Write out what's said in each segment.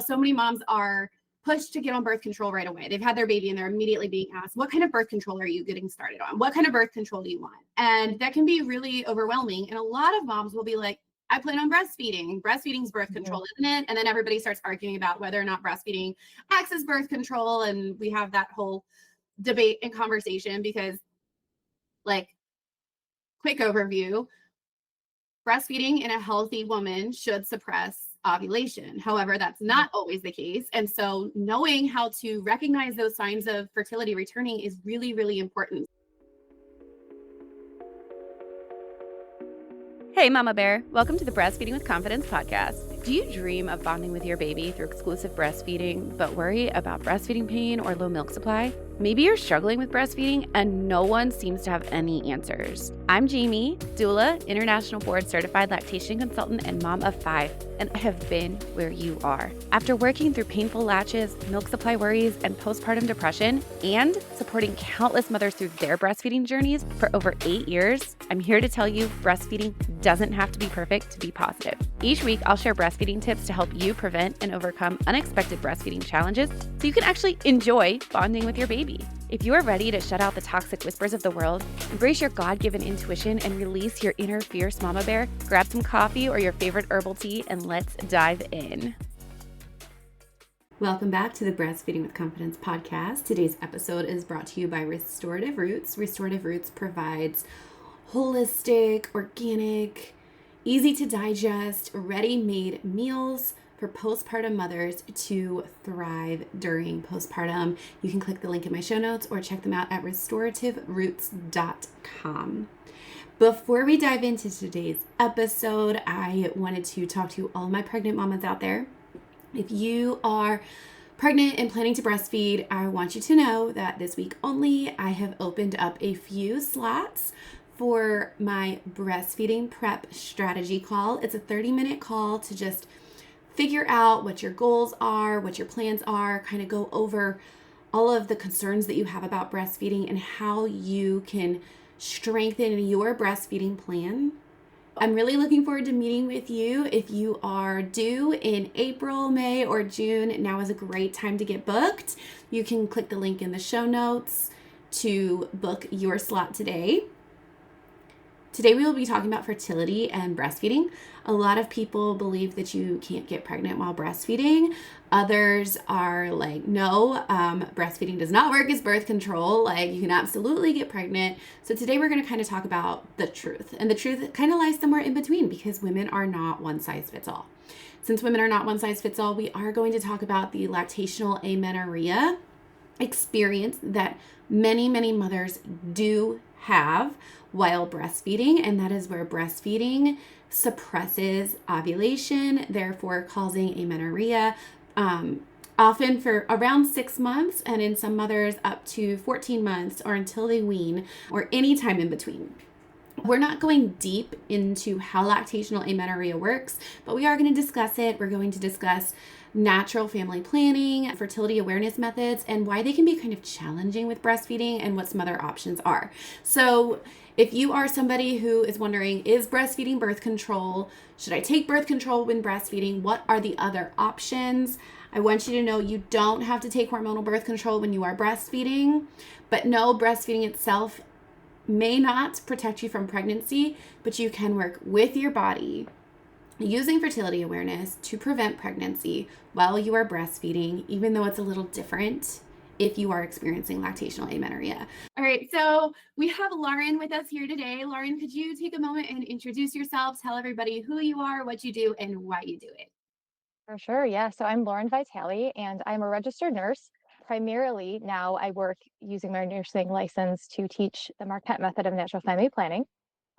So many moms are pushed to get on birth control right away. They've had their baby and they're immediately being asked, what kind of birth control are you getting started on? What kind of birth control do you want? And that can be really overwhelming. And a lot of moms will be like, I plan on breastfeeding. Breastfeeding's birth control, isn't it? And then everybody starts arguing about whether or not breastfeeding acts as birth control. And we have that whole debate and conversation because, like, quick overview, breastfeeding in a healthy woman should suppress ovulation. However, that's not always the case. And so knowing how to recognize those signs of fertility returning is really, really important. Hey, Mama Bear. Welcome to the Breastfeeding with Confidence podcast. Do you dream of bonding with your baby through exclusive breastfeeding, but worry about breastfeeding pain or low milk supply? Maybe you're struggling with breastfeeding and no one seems to have any answers. I'm Jamie, doula, international board certified lactation consultant, and mom of 5, and I have been where you are. After working through painful latches, milk supply worries, and postpartum depression, and supporting countless mothers through their breastfeeding journeys for over 8 years, I'm here to tell you breastfeeding doesn't have to be perfect to be positive. Each week, I'll share breastfeeding tips to help you prevent and overcome unexpected breastfeeding challenges so you can actually enjoy bonding with your baby. If you are ready to shut out the toxic whispers of the world, embrace your God-given intuition, and release your inner fierce mama bear, grab some coffee or your favorite herbal tea and let's dive in. Welcome back to the Breastfeeding with Confidence podcast. Today's episode is brought to you by Restorative Roots. Restorative Roots provides holistic, organic, easy to digest, ready-made meals for postpartum mothers to thrive during postpartum. You can click the link in my show notes or check them out at restorativeroots.com. Before we dive into today's episode, I wanted to talk to all my pregnant mamas out there. If you are pregnant and planning to breastfeed, I want you to know that this week only, I have opened up a few slots for my breastfeeding prep strategy call. It's a 30-minute call to just figure out what your goals are, what your plans are, kind of go over all of the concerns that you have about breastfeeding and how you can strengthen your breastfeeding plan. I'm really looking forward to meeting with you. If you are due in April, May, or June, now is a great time to get booked. You can click the link in the show notes to book your slot today. Today we will be talking about fertility and breastfeeding. A lot of people believe that you can't get pregnant while breastfeeding. Others are like, no, breastfeeding does not work as birth control. Like, you can absolutely get pregnant. So today we're going to kind of talk about the truth. And the truth kind of lies somewhere in between because women are not one size fits all. Since women are not one size fits all, we are going to talk about the lactational amenorrhea experience that many, many mothers do have while breastfeeding, and that is where breastfeeding suppresses ovulation, therefore causing amenorrhea, often for around 6 months, and in some mothers up to 14 months or until they wean, or any time in between. We're not going deep into how lactational amenorrhea works, but we are going to discuss it. We're going to discuss natural family planning, fertility awareness methods, and why they can be kind of challenging with breastfeeding and what some other options are. So if you are somebody who is wondering, is breastfeeding birth control? Should I take birth control when breastfeeding? What are the other options? I want you to know you don't have to take hormonal birth control when you are breastfeeding, but no, breastfeeding itself may not protect you from pregnancy, but you can work with your body using fertility awareness to prevent pregnancy while you are breastfeeding, even though it's a little different if you are experiencing lactational amenorrhea. All right, so we have Lauren with us here today. Lauren, could you take a moment and introduce yourself, tell everybody who you are, what you do, and why you do it? For sure, yeah. So I'm Lauren Vitale, and I'm a registered nurse. Primarily now I work using my nursing license to teach the Marquette method of natural family planning.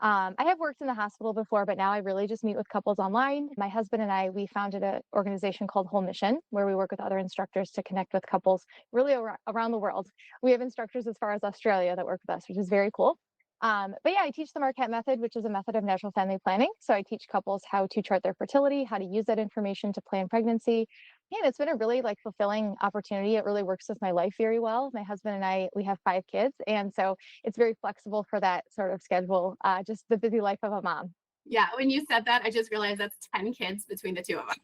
I have worked in the hospital before, but now I really just meet with couples online. My husband and I, we founded an organization called Whole Mission, where we work with other instructors to connect with couples really around the world. We have instructors as far as Australia that work with us, which is very cool. But yeah, I teach the Marquette method, which is a method of natural family planning. So I teach couples how to chart their fertility, how to use that information to plan pregnancy. Yeah, it's been a really fulfilling opportunity. It really works with my life very well. My husband and I, we have 5 kids. And so it's very flexible for that sort of schedule, just the busy life of a mom. Yeah, when you said that, I just realized that's 10 kids between the two of us.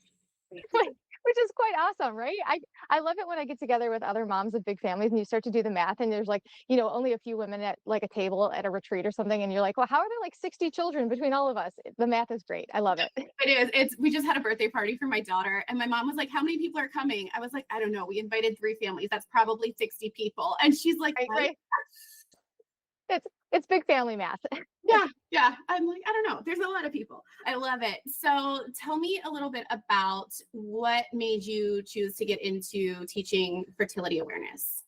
which is quite awesome, right? I love it when I get together with other moms of big families and you start to do the math and there's like, only a few women at like a table at a retreat or something. And you're like, well, how are there like 60 children between all of us? The math is great. I love it. It is. We just had a birthday party for my daughter, and my mom was like, "How many people are coming?" I was like, "I don't know. We invited 3 families. That's probably 60 people." And she's like, Right, "What?" right. It's big family math. Yeah, yeah. I'm like, I don't know. There's a lot of people. I love it. So tell me a little bit about what made you choose to get into teaching fertility awareness.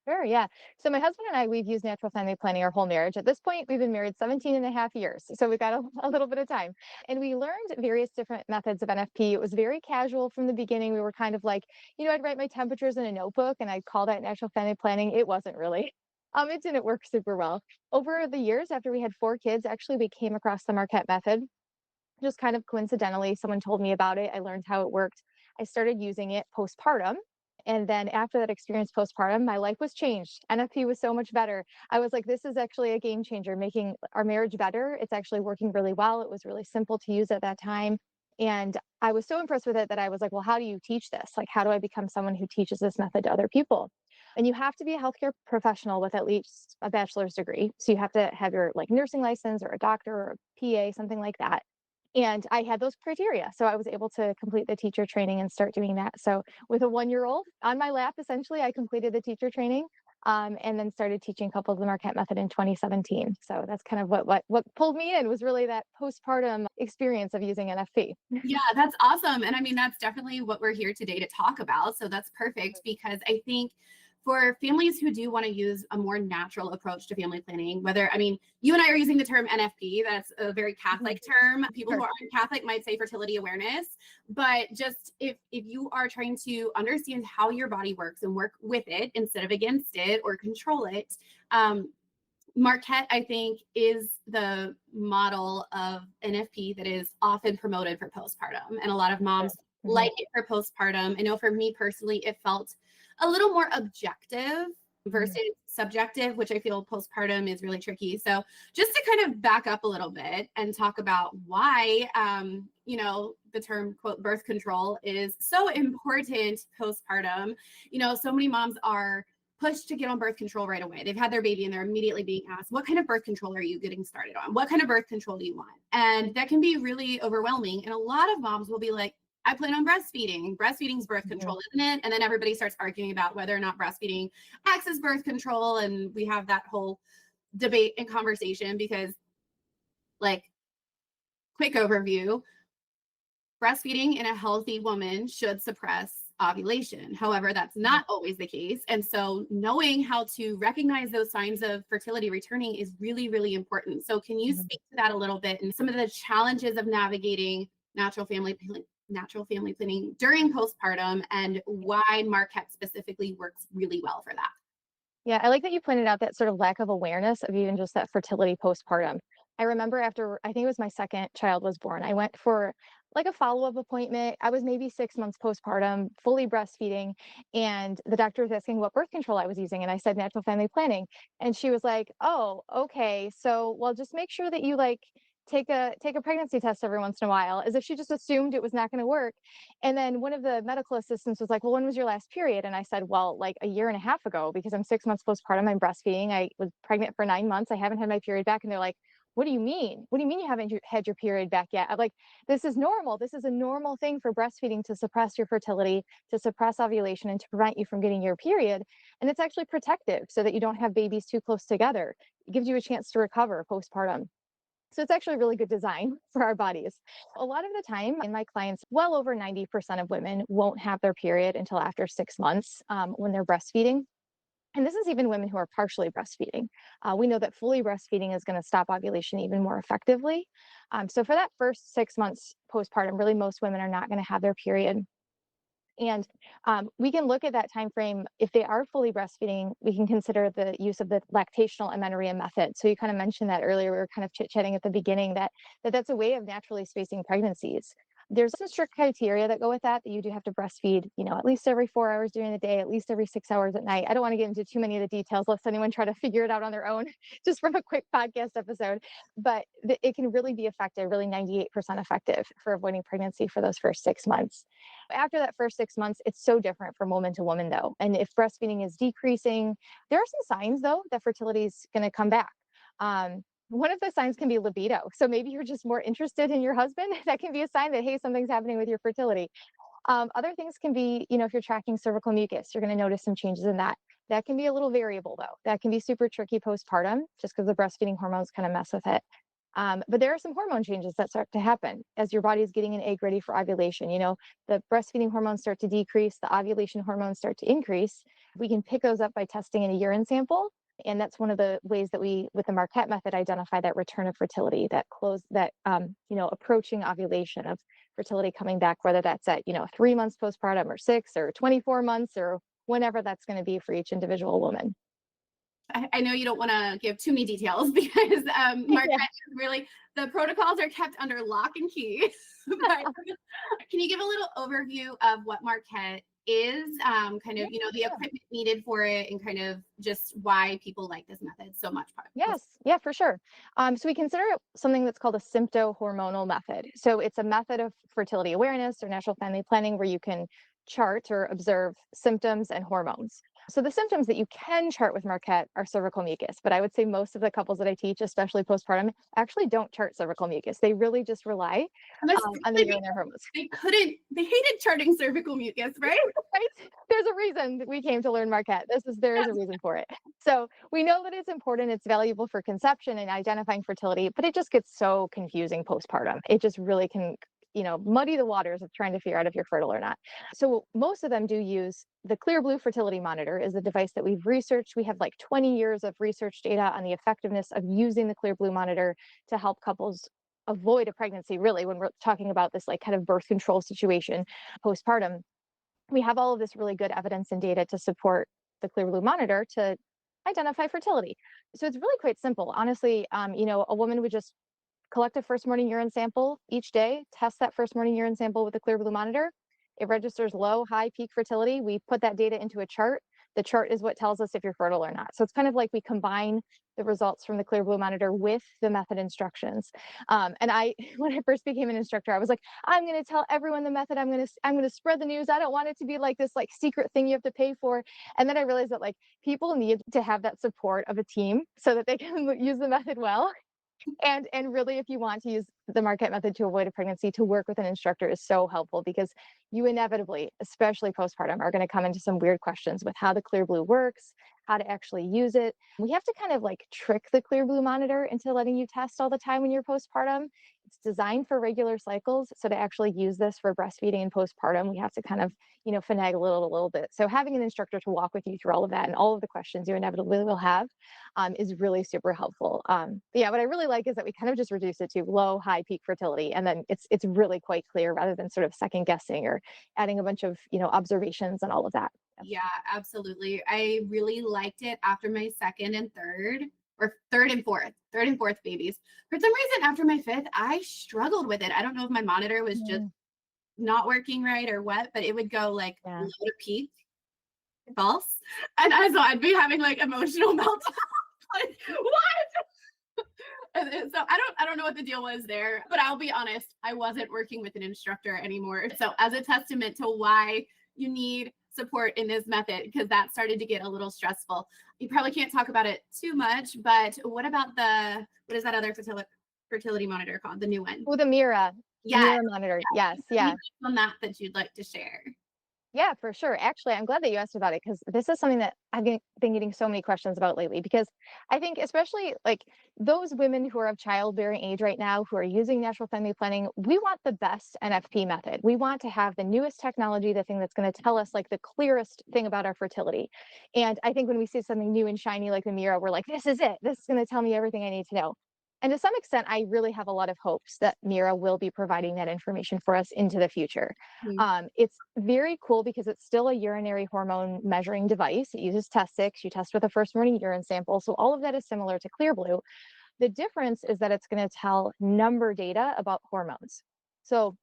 Sure, yeah. So my husband and I, we've used natural family planning our whole marriage. At this point, we've been married 17 and a half years. So we've got a little bit of time. And we learned various different methods of NFP. It was very casual from the beginning. We were kind of like, I'd write my temperatures in a notebook and I'd call that natural family planning. It wasn't really. It didn't work super well. Over the years, after we had 4 kids, actually, we came across the Marquette method. Just kind of coincidentally, someone told me about it. I learned how it worked. I started using it postpartum. And then after that experience postpartum, my life was changed. NFP was so much better. I was like, this is actually a game changer, making our marriage better. It's actually working really well. It was really simple to use at that time. And I was so impressed with it that I was like, well, how do you teach this? Like, how do I become someone who teaches this method to other people? And you have to be a healthcare professional with at least a bachelor's degree. So you have to have your like nursing license or a doctor or a PA, something like that. And I had those criteria. So I was able to complete the teacher training and start doing that. So with a 1-year-old on my lap, essentially, I completed the teacher training and then started teaching couples of the Marquette method in 2017. So that's kind of what pulled me in, was really that postpartum experience of using NFP. Yeah, that's awesome. And I mean, that's definitely what we're here today to talk about. So that's perfect, because I think for families who do want to use a more natural approach to family planning, whether, I mean, you and I are using the term NFP, that's a very Catholic term. People who Sure. aren't Catholic might say fertility awareness, but just if you are trying to understand how your body works and work with it instead of against it or control it, Marquette, I think, is the model of NFP that is often promoted for postpartum. And a lot of moms Mhm. like it for postpartum. I know for me personally, it felt a little more objective Mhm. versus subjective, which I feel postpartum is really tricky. So just to kind of back up a little bit and talk about why, the term quote birth control is so important postpartum. So many moms are pushed to get on birth control right away. They've had their baby and they're immediately being asked, what kind of birth control are you getting started on? What kind of birth control do you want? And that can be really overwhelming. And a lot of moms will be like, I plan on breastfeeding. Breastfeeding's birth Mhm. control, isn't it? And then everybody starts arguing about whether or not breastfeeding acts as birth control. And we have that whole debate and conversation because, like, quick overview, breastfeeding in a healthy woman should suppress ovulation. However, that's not always the case. And so knowing how to recognize those signs of fertility returning is really, really important. So can you Mhm. speak to that a little bit and some of the challenges of navigating natural family planning during postpartum and why Marquette specifically works really well for that? Yeah, I like that you pointed out that sort of lack of awareness of even just that fertility postpartum. I remember after, I think it was my second child was born, I went for like a follow-up appointment. I was maybe 6 months postpartum, fully breastfeeding, and the doctor was asking what birth control I was using, and I said natural family planning, and she was like, "Oh, okay, so well, just make sure that you like take a pregnancy test every once in a while," as if she just assumed it was not going to work. And then one of the medical assistants was like, well, when was your last period? And I said, well, like a year and a half ago, because I'm 6 months postpartum, I'm breastfeeding. I was pregnant for 9 months. I haven't had my period back. And they're like, what do you mean? What do you mean you haven't had your period back yet? I'm like, this is normal. This is a normal thing for breastfeeding to suppress your fertility, to suppress ovulation, and to prevent you from getting your period. And it's actually protective so that you don't have babies too close together. It gives you a chance to recover postpartum. So it's actually a really good design for our bodies. A lot of the time in my clients, well over 90% of women won't have their period until after 6 months when they're breastfeeding. And this is even women who are partially breastfeeding. We know that fully breastfeeding is going to stop ovulation even more effectively. So for that first 6 months postpartum, really most women are not going to have their period. And we can look at that time frame. If they are fully breastfeeding, we can consider the use of the lactational amenorrhea method. So you kind of mentioned that earlier. We were kind of chit chatting at the beginning that that's a way of naturally spacing pregnancies. There's some strict criteria that go with that you do have to breastfeed, at least every 4 hours during the day, at least every 6 hours at night. I don't want to get into too many of the details, lest anyone try to figure it out on their own, just from a quick podcast episode. But it can really be effective, really 98% effective for avoiding pregnancy for those first 6 months. After that first 6 months, it's so different from woman to woman, though. And if breastfeeding is decreasing, there are some signs, though, that fertility is going to come back. One of the signs can be libido. So maybe you're just more interested in your husband. That can be a sign that, hey, something's happening with your fertility. Other things can be, if you're tracking cervical mucus, you're going to notice some changes in that. That can be a little variable, though. That can be super tricky postpartum, just because the breastfeeding hormones kind of mess with it. But there are some hormone changes that start to happen as your body is getting an egg ready for ovulation. The breastfeeding hormones start to decrease, the ovulation hormones start to increase. We can pick those up by testing in a urine sample. And that's one of the ways that we, with the Marquette method, identify that return of fertility, approaching ovulation of fertility coming back, whether that's at, 3 months postpartum or 6 or 24 months or whenever that's going to be for each individual woman. I know you don't want to give too many details because Marquette is really, the protocols are kept under lock and key. But can you give a little overview of what Marquette is, the equipment needed for it, and kind of just why people like this method so much? Yes, yeah, for sure. So we consider it something that's called a symptohormonal method. So it's a method of fertility awareness or natural family planning where you can chart or observe symptoms and hormones. So the symptoms that you can chart with Marquette are cervical mucus, but I would say most of the couples that I teach, especially postpartum, actually don't chart cervical mucus. They really just rely on the urinary hormones. They hated charting cervical mucus, right? Right? There's a reason that we came to learn Marquette. There is a reason for it. So we know that it's important, it's valuable for conception and identifying fertility, but it just gets so confusing postpartum. It just really can muddy the waters of trying to figure out if you're fertile or not. So most of them do use the Clearblue Fertility Monitor is a device that we've researched. We have like 20 years of research data on the effectiveness of using the Clearblue Monitor to help couples avoid a pregnancy, really, when we're talking about this like kind of birth control situation postpartum. We have all of this really good evidence and data to support the Clearblue Monitor to identify fertility. So it's really quite simple. Honestly, a woman would just collect a first morning urine sample each day, test that first morning urine sample with the Clearblue Monitor. It registers low, high, peak fertility. We put that data into a chart. The chart is what tells us if you're fertile or not. So it's kind of like we combine the results from the Clearblue Monitor with the method instructions. And when I first became an instructor, I was like, I'm going to tell everyone the method. I'm going to spread the news. I don't want it to be like this like secret thing you have to pay for. And then I realized that like people need to have that support of a team so that they can use the method well. And really, if you want to use the Marquette method to avoid a pregnancy, to work with an instructor is so helpful because you inevitably, especially postpartum, are going to come into some weird questions with how the Clearblue works, how to actually use it. We have to kind of like trick the Clearblue Monitor into letting you test all the time when you're postpartum. It's designed for regular cycles. So to actually use this for breastfeeding and postpartum, we have to kind of, finagle a little bit. So having an instructor to walk with you through all of that and all of the questions you inevitably will have is really super helpful. Yeah, what I really like is that we kind of just reduce it to low, high, peak fertility. And then it's really quite clear rather than sort of second guessing or adding a bunch of, observations and all of that. Yeah, absolutely. I really liked it after my second and third, or third and fourth babies. For some reason, after my fifth, I struggled with it. I don't know if my monitor was just not working right or what, but it would go like low to peak, false. And so I'd be having like emotional meltdown. Like, what? And so I don't know what the deal was there, but I'll be honest, I wasn't working with an instructor anymore. So as a testament to why you need support in this method, because that started to get a little stressful. You probably can't talk about it too much, but what about what is that other fertility monitor called? The new one? Oh, the Mira. Yeah. Mira monitor. Yes. Yeah. On that you'd like to share. Yeah, for sure. Actually, I'm glad that you asked about it because this is something that I've been getting so many questions about lately. Because I think, especially like those women who are of childbearing age right now who are using natural family planning, we want the best NFP method. We want to have the newest technology, the thing that's going to tell us like the clearest thing about our fertility. And I think when we see something new and shiny like the Mira, we're like, this is it. This is going to tell me everything I need to know. And to some extent, I really have a lot of hopes that Mira will be providing that information for us into the future. It's very cool because it's still a urinary hormone measuring device. It uses test sticks. You test with a first morning urine sample. So all of that is similar to Clearblue. The difference is that it's going to tell number data about hormones. So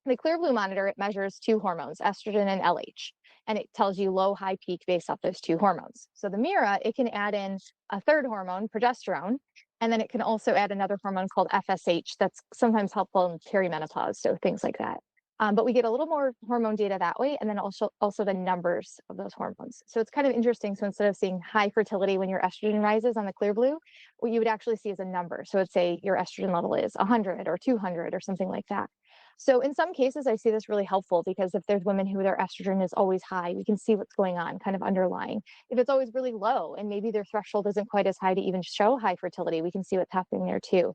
The Clearblue monitor, it measures two hormones, estrogen and LH, and it tells you low, high, peak based off those two hormones. So the Mira, it can add in a third hormone, progesterone, and then it can also add another hormone called FSH that's sometimes helpful in perimenopause, so things like that. But we get a little more hormone data that way, and then also the numbers of those hormones. So it's kind of interesting. So instead of seeing high fertility when your estrogen rises on the Clearblue, what you would actually see is a number. So it'd say your estrogen level is 100 or 200 or something like that. So in some cases, I see this really helpful because if there's women who their estrogen is always high, we can see what's going on kind of underlying. If it's always really low and maybe their threshold isn't quite as high to even show high fertility, we can see what's happening there too.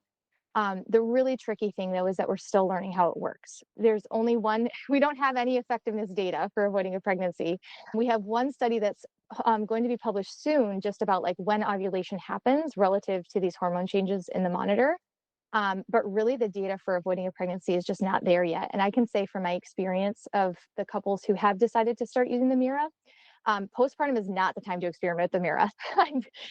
The really tricky thing though is that we're still learning how it works. There's only one, we don't have any effectiveness data for avoiding a pregnancy. We have one study that's going to be published soon just about like when ovulation happens relative to these hormone changes in the monitor. But really the data for avoiding a pregnancy is just not there yet. And I can say from my experience of the couples who have decided to start using the Mira, postpartum is not the time to experiment with the Mira.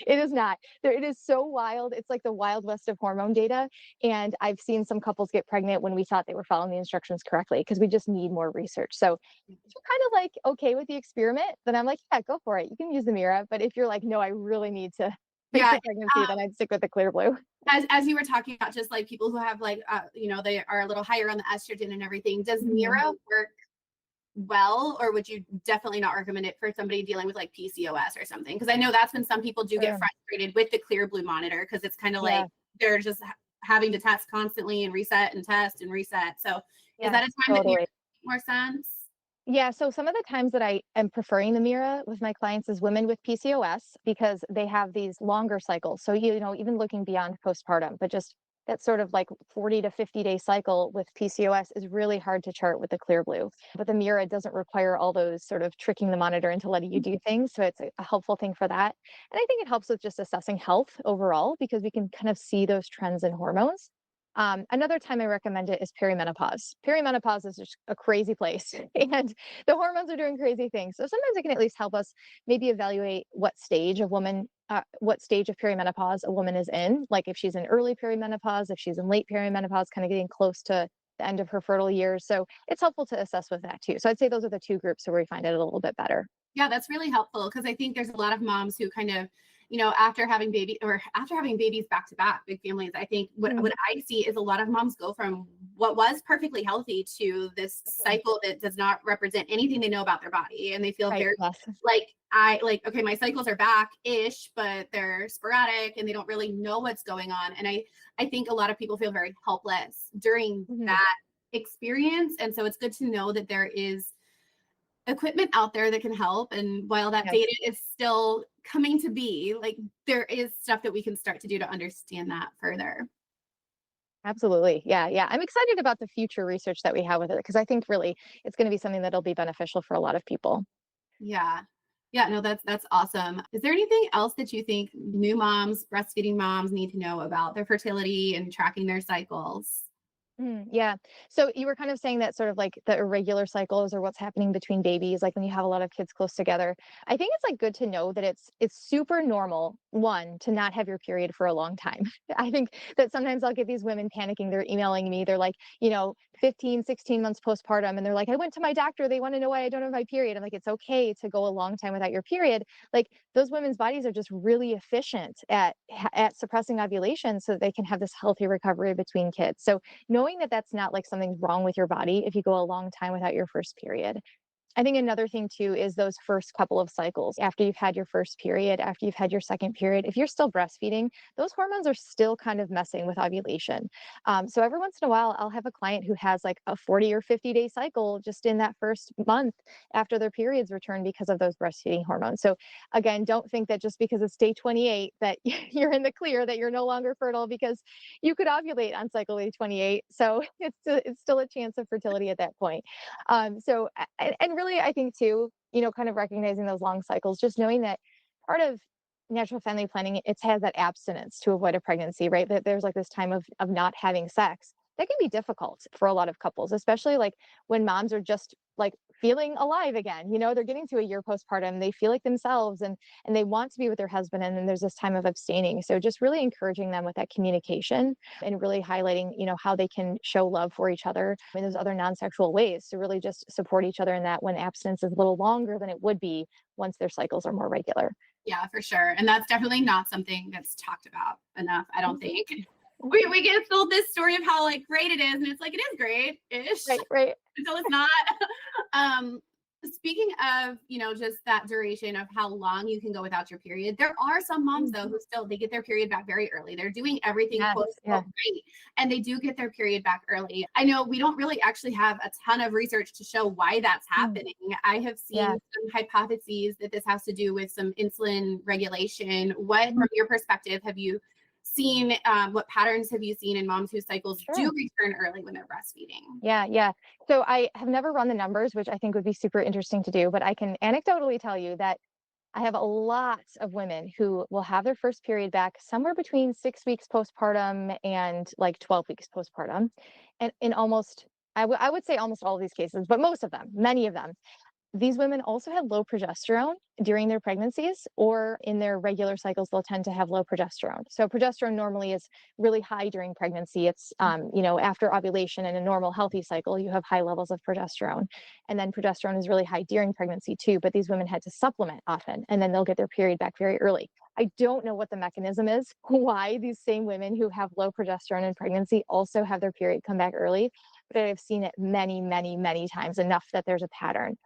It is not. It is so wild. It's like the wild west of hormone data. And I've seen some couples get pregnant when we thought they were following the instructions correctly because we just need more research. So if you're kind of like okay with the experiment, then I'm like, yeah, go for it. You can use the Mira. But if you're like, no, I really need to fix Yeah. the pregnancy, then I'd stick with the Clearblue. As you were talking about, just like people who have like, they are a little higher on the estrogen and everything, does Mira work well, or would you definitely not recommend it for somebody dealing with like PCOS or something? Because I know that's when some people do get frustrated with the Clearblue monitor because it's kind of like they're just having to test constantly and reset and test and reset. So is that a time that makes more sense? Yeah, so some of the times that I am preferring the Mira with my clients is women with PCOS because they have these longer cycles. So, even looking beyond postpartum, but just that sort of like 40 to 50-day cycle with PCOS is really hard to chart with the Clearblue. But the Mira doesn't require all those sort of tricking the monitor into letting you do things. So it's a helpful thing for that. And I think it helps with just assessing health overall because we can kind of see those trends in hormones. Another time I recommend it is perimenopause. Perimenopause is just a crazy place and the hormones are doing crazy things. So sometimes it can at least help us maybe evaluate what stage of perimenopause a woman is in. Like if she's in early perimenopause, if she's in late perimenopause, kind of getting close to the end of her fertile years. So it's helpful to assess with that too. So I'd say those are the two groups where we find it a little bit better. Yeah, that's really helpful because I think there's a lot of moms who kind of, after having babies back to back, big families, I think what I see is a lot of moms go from what was perfectly healthy to this cycle that does not represent anything they know about their body. And they feel very okay, my cycles are back-ish, but they're sporadic and they don't really know what's going on. And I think a lot of people feel very helpless during that experience. And so it's good to know that there is equipment out there that can help. And while that data is still coming to be, like there is stuff that we can start to do to understand that further. Absolutely. Yeah. Yeah. I'm excited about the future research that we have with it because I think really it's going to be something that'll be beneficial for a lot of people. Yeah. Yeah. No, that's awesome. Is there anything else that you think new moms, breastfeeding moms need to know about their fertility and tracking their cycles? Yeah. So you were kind of saying that sort of like the irregular cycles or what's happening between babies, like when you have a lot of kids close together. I think it's like good to know that it's super normal, one, to not have your period for a long time. I think that sometimes I'll get these women panicking. They're emailing me. They're like, 15, 16 months postpartum. And they're like, I went to my doctor. They want to know why I don't have my period. I'm like, it's okay to go a long time without your period. Like those women's bodies are just really efficient at suppressing ovulation so that they can have this healthy recovery between kids. So knowing that that's not like something's wrong with your body if you go a long time without your first period. I think another thing too is those first couple of cycles after you've had your first period, after you've had your second period. If you're still breastfeeding, those hormones are still kind of messing with ovulation. So every once in a while, I'll have a client who has like a 40 or 50-day cycle just in that first month after their periods return because of those breastfeeding hormones. So again, don't think that just because it's day 28 that you're in the clear, that you're no longer fertile because you could ovulate on cycle day 28. So it's still a chance of fertility at that point. And really, I think too, kind of recognizing those long cycles, just knowing that part of natural family planning, it has that abstinence to avoid a pregnancy, right? That there's like this time of not having sex. That can be difficult for a lot of couples, especially like when moms are just like feeling alive again. They're getting to a year postpartum, they feel like themselves, and they want to be with their husband, and then there's this time of abstaining. So just really encouraging them with that communication and really highlighting, how they can show love for each other in those other non-sexual ways to really just support each other in that when abstinence is a little longer than it would be once their cycles are more regular. Yeah, for sure. And that's definitely not something that's talked about enough, I don't think. We get told this story of how like great it is, and it's like it is great-ish Right. until it's not. Speaking of, just that duration of how long you can go without your period, there are some moms though who still they get their period back very early. They're doing everything Yes, quote yeah. unquote right, and they do get their period back early. I know we don't really actually have a ton of research to show why that's happening. I have seen some hypotheses that this has to do with some insulin regulation. What, from your perspective, have you seen? What patterns have you seen in moms whose cycles do return early when they're breastfeeding? Yeah. So I have never run the numbers, which I think would be super interesting to do, but I can anecdotally tell you that I have a lot of women who will have their first period back somewhere between 6 weeks postpartum and like 12 weeks postpartum. And in almost, I would say almost all of these cases, but most of them, many of them, these women also had low progesterone during their pregnancies, or in their regular cycles, they'll tend to have low progesterone. So progesterone normally is really high during pregnancy. It's, after ovulation in a normal healthy cycle, you have high levels of progesterone. And then progesterone is really high during pregnancy too, but these women had to supplement often, and then they'll get their period back very early. I don't know what the mechanism is, why these same women who have low progesterone in pregnancy also have their period come back early, but I've seen it many, many, many times, enough that there's a pattern.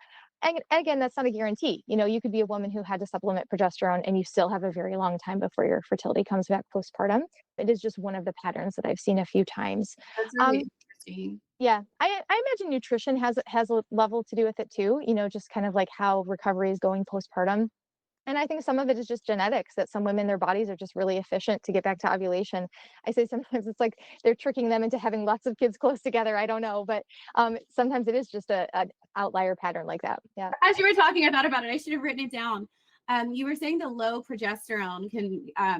And again, that's not a guarantee. You could be a woman who had to supplement progesterone and you still have a very long time before your fertility comes back postpartum. It is just one of the patterns that I've seen a few times. That's really interesting. Yeah, I imagine nutrition has a level to do with it too, just kind of like how recovery is going postpartum. And I think some of it is just genetics, that some women, their bodies are just really efficient to get back to ovulation. I say sometimes it's like they're tricking them into having lots of kids close together. I don't know, but sometimes it is just an outlier pattern like that. Yeah. As you were talking, I thought about it. I should have written it down. You were saying the low progesterone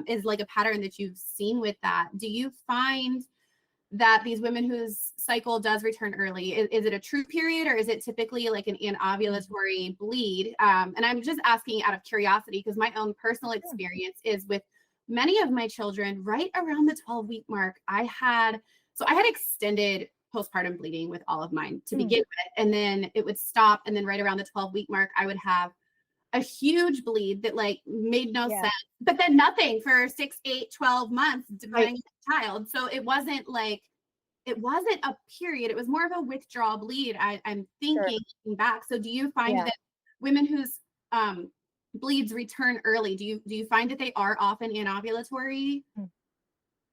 is like a pattern that you've seen with that. Do you find that these women whose cycle does return early, is it a true period, or is it typically like an anovulatory bleed? And I'm just asking out of curiosity, because my own personal experience is with many of my children right around the 12-week mark. I had extended postpartum bleeding with all of mine to begin with, and then it would stop, and then right around the 12-week mark I would have a huge bleed that like made no sense, but then nothing for 6, 8, 12 months, depending on the child. So it wasn't a period. It was more of a withdrawal bleed. I'm thinking looking back. So do you find that women whose bleeds return early, do you find that they are often anovulatory?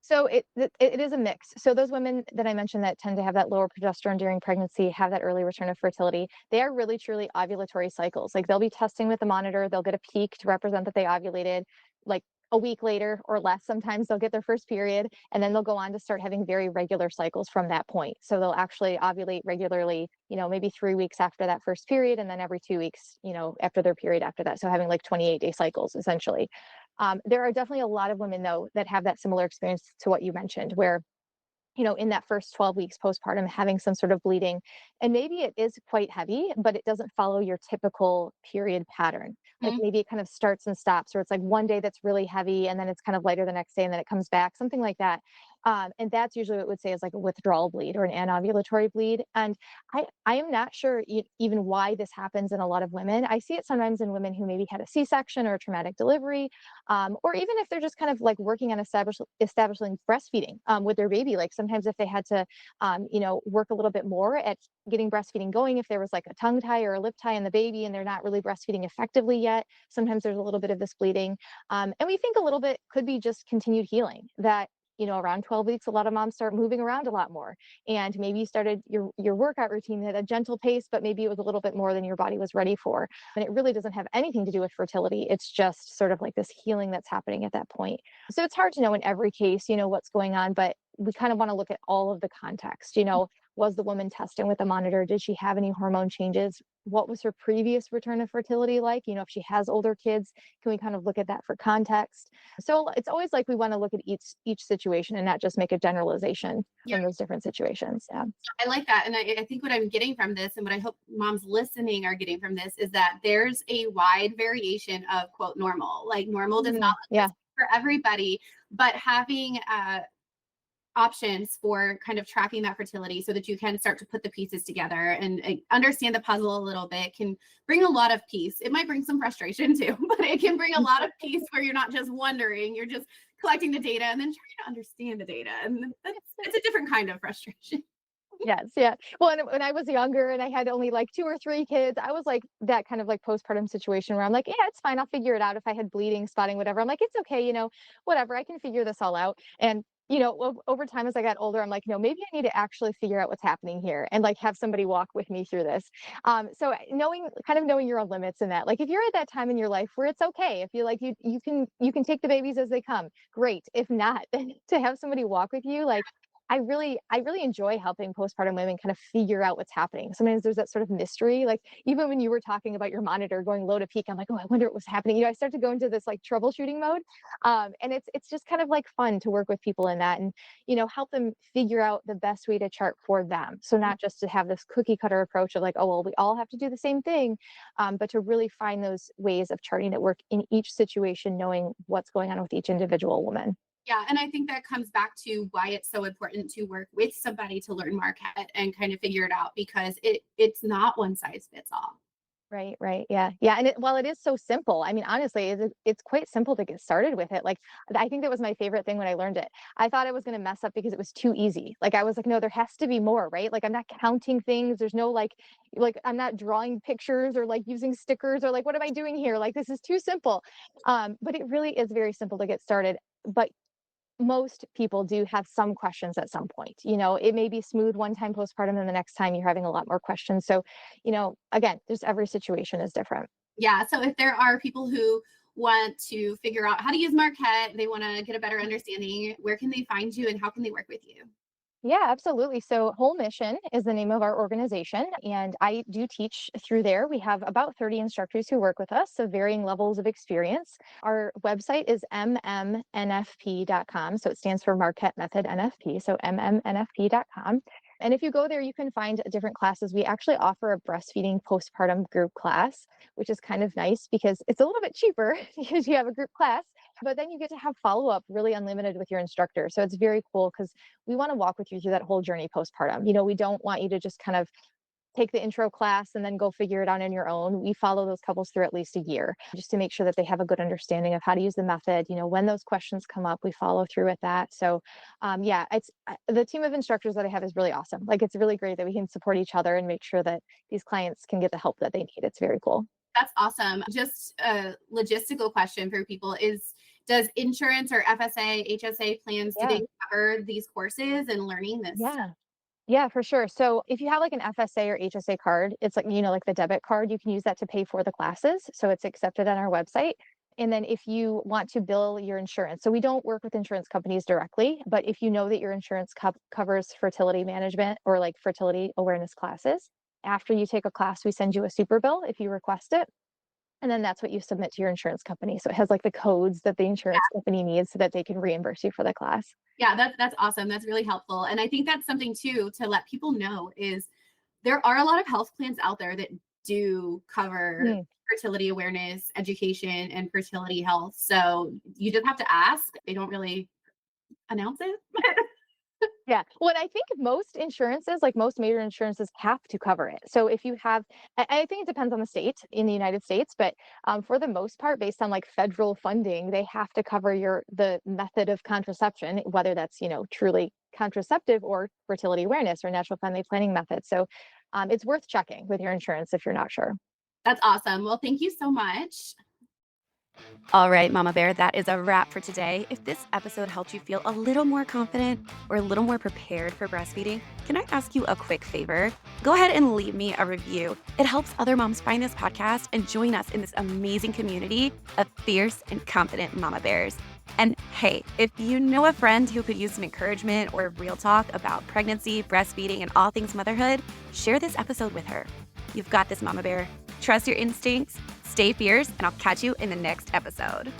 So it is a mix. So those women that I mentioned that tend to have that lower progesterone during pregnancy, have that early return of fertility, they are really truly ovulatory cycles. Like they'll be testing with the monitor, they'll get a peak to represent that they ovulated. Like a week later or less, sometimes they'll get their first period, and then they'll go on to start having very regular cycles from that point. So they'll actually ovulate regularly, maybe 3 weeks after that first period, and then every 2 weeks, after their period after that. So having like 28-day cycles essentially. There are definitely a lot of women though that have that similar experience to what you mentioned, where in that first 12 weeks postpartum, having some sort of bleeding, and maybe it is quite heavy, but it doesn't follow your typical period pattern. Like maybe it kind of starts and stops, or it's like one day that's really heavy and then it's kind of lighter the next day and then it comes back, something like that. And that's usually what we would say is like a withdrawal bleed or an anovulatory bleed. And I am not sure even why this happens in a lot of women. I see it sometimes in women who maybe had a C-section or a traumatic delivery, or even if they're just kind of like working on establishing breastfeeding with their baby. Like sometimes if they had to, work a little bit more at getting breastfeeding going, if there was like a tongue tie or a lip tie in the baby and they're not really breastfeeding effectively yet, sometimes there's a little bit of this bleeding. And we think a little bit could be just continued healing, that around 12 weeks, a lot of moms start moving around a lot more. And maybe you started your workout routine at a gentle pace, but maybe it was a little bit more than your body was ready for. And it really doesn't have anything to do with fertility. It's just sort of like this healing that's happening at that point. So it's hard to know in every case, what's going on, but we kind of want to look at all of the context. Was the woman testing with a monitor? Did she have any hormone changes? What was her previous return of fertility like? If she has older kids, can we kind of look at that for context? So it's always like we want to look at each situation and not just make a generalization from those different situations. Yeah. I like that. And I think what I'm getting from this, and what I hope moms listening are getting from this, is that there's a wide variation of quote normal. Like normal does not look the same for everybody, but having options for kind of tracking that fertility so that you can start to put the pieces together and understand the puzzle a little bit can bring a lot of peace. It might bring some frustration too, but it can bring a lot of peace where you're not just wondering, you're just collecting the data and then trying to understand the data. And it's a different kind of frustration. Yes. Yeah. Well, and when I was younger and I had only like 2 or 3 kids, I was like that kind of like postpartum situation where I'm like, yeah, it's fine. I'll figure it out. If I had bleeding, spotting, whatever, I'm like, it's okay. Whatever, I can figure this all out. And over time, as I got older, I'm like, maybe I need to actually figure out what's happening here and like have somebody walk with me through this. So knowing your own limits in that, like if you're at that time in your life where it's okay, if you like, you can take the babies as they come, great. If not, then to have somebody walk with you, like I really enjoy helping postpartum women kind of figure out what's happening. Sometimes there's that sort of mystery, like even when you were talking about your monitor going low to peak, I'm like, oh, I wonder what was happening. I start to go into this like troubleshooting mode. And it's just kind of like fun to work with people in that and, help them figure out the best way to chart for them. So not just to have this cookie cutter approach of like, oh, well, we all have to do the same thing, but to really find those ways of charting that work in each situation, knowing what's going on with each individual woman. Yeah. And I think that comes back to why it's so important to work with somebody to learn market and kind of figure it out, because it's not one size fits all. Right. Yeah. And while it is so simple, I mean, honestly, it's quite simple to get started with it. Like, I think that was my favorite thing when I learned it. I thought I was going to mess up because it was too easy. Like, I was like, no, there has to be more, right? Like, I'm not counting things. There's no like I'm not drawing pictures or like using stickers or like, what am I doing here? Like, this is too simple. But it really is very simple to get started. But most people do have some questions at some point. It may be smooth one time postpartum and the next time you're having a lot more questions. So, again, just every situation is different. Yeah. So if there are people who want to figure out how to use Marquette, they want to get a better understanding, where can they find you and how can they work with you? Yeah, absolutely. So Whole Mission is the name of our organization, and I do teach through there. We have about 30 instructors who work with us, so varying levels of experience. Our website is mmnfp.com. So it stands for Marquette Method NFP. So mmnfp.com. And if you go there, you can find different classes. We actually offer a breastfeeding postpartum group class, which is kind of nice because it's a little bit cheaper because you have a group class, but then you get to have follow-up really unlimited with your instructor. So it's very cool because we want to walk with you through that whole journey postpartum. We don't want you to just kind of take the intro class and then go figure it out on your own. We follow those couples through at least a year just to make sure that they have a good understanding of how to use the method. When those questions come up, we follow through with that. So it's the team of instructors that I have is really awesome. Like, it's really great that we can support each other and make sure that these clients can get the help that they need. It's very cool. That's awesome. Just a logistical question for people is, does insurance or FSA, HSA plans, do they cover these courses and learning this? Yeah, for sure. So if you have like an FSA or HSA card, it's like, like the debit card, you can use that to pay for the classes. So it's accepted on our website. And then if you want to bill your insurance, so we don't work with insurance companies directly, but if you know that your insurance covers fertility management or like fertility awareness classes, after you take a class, we send you a super bill if you request it. And then that's what you submit to your insurance company. So it has like the codes that the insurance company needs so that they can reimburse you for the class. Yeah, that's awesome. That's really helpful. And I think that's something too to let people know is there are a lot of health plans out there that do cover fertility awareness, education, and fertility health. So you just have to ask. They don't really announce it. Yeah. Well, I think most insurances, like most major insurances, have to cover it. So if you have, I think it depends on the state in the United States, but for the most part, based on like federal funding, they have to cover the method of contraception, whether that's, truly contraceptive or fertility awareness or natural family planning method. So it's worth checking with your insurance if you're not sure. That's awesome. Well, thank you so much. All right, Mama Bear, that is a wrap for today. If this episode helped you feel a little more confident or a little more prepared for breastfeeding, can I ask you a quick favor? Go ahead and leave me a review. It helps other moms find this podcast and join us in this amazing community of fierce and confident Mama Bears. And hey, if you know a friend who could use some encouragement or real talk about pregnancy, breastfeeding, and all things motherhood, share this episode with her. You've got this, Mama Bear. Trust your instincts, stay fierce, and I'll catch you in the next episode.